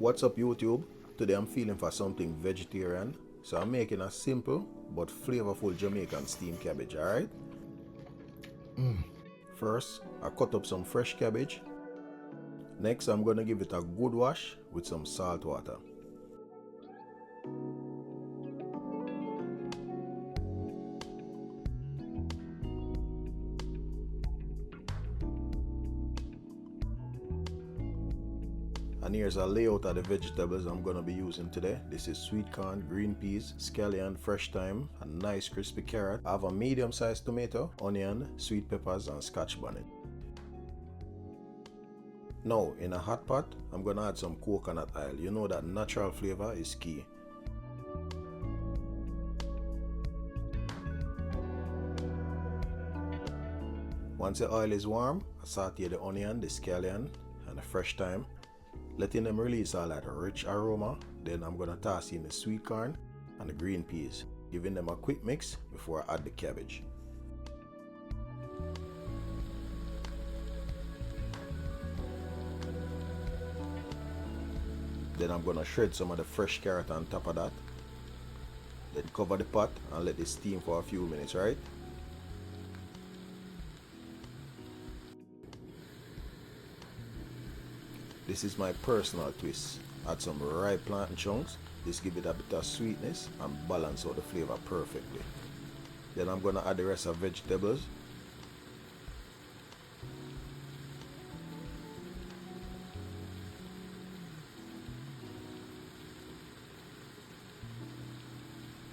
What's up YouTube? Today I'm feeling for something vegetarian, so I'm making a simple but flavorful Jamaican steamed cabbage, alright? First, I cut up some fresh cabbage. Next, I'm gonna give it a good wash with some salt water. And here's a layout of the vegetables I'm gonna be using today. This is sweet corn, green peas, scallion, fresh thyme, a nice crispy carrot. I have a medium-sized tomato, onion, sweet peppers, and scotch bonnet. Now, in a hot pot, I'm gonna add some coconut oil. You know that natural flavor is key. Once the oil is warm, I saute the onion, the scallion, and the fresh thyme, letting them release all that rich aroma. Then I'm gonna toss in the sweet corn and the green peas, giving them a quick mix before I add the cabbage. Then I'm gonna shred some of the fresh carrot on top of that. Then cover the pot and let it steam for a few minutes, right? This is my personal twist. Add some ripe plantain chunks. This gives it a bit of sweetness and balance out the flavor perfectly. Then I'm gonna add the rest of vegetables.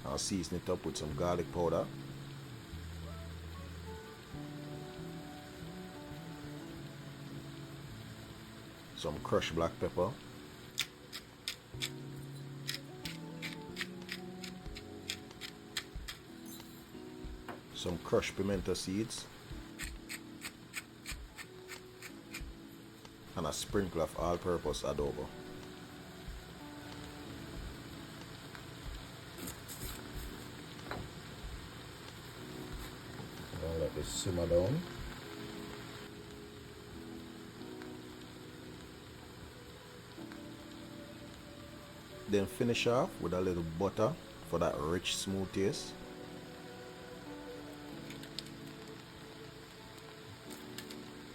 I'll season it up with some garlic powder. Some crushed black pepper. Some crushed pimento seeds. And a sprinkle of all-purpose adobo. I'll let this simmer down. Then finish off with a little butter for that rich, smooth taste.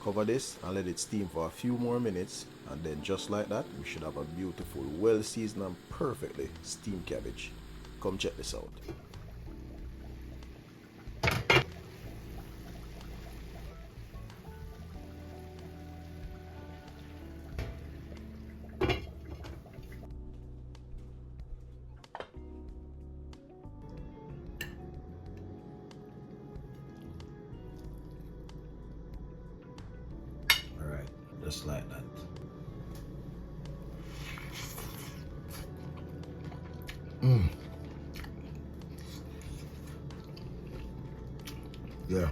Cover this and let it steam for a few more minutes, and then just like that, we should have a beautiful, well seasoned and perfectly steamed cabbage. Come check this out. Just like that. Yeah.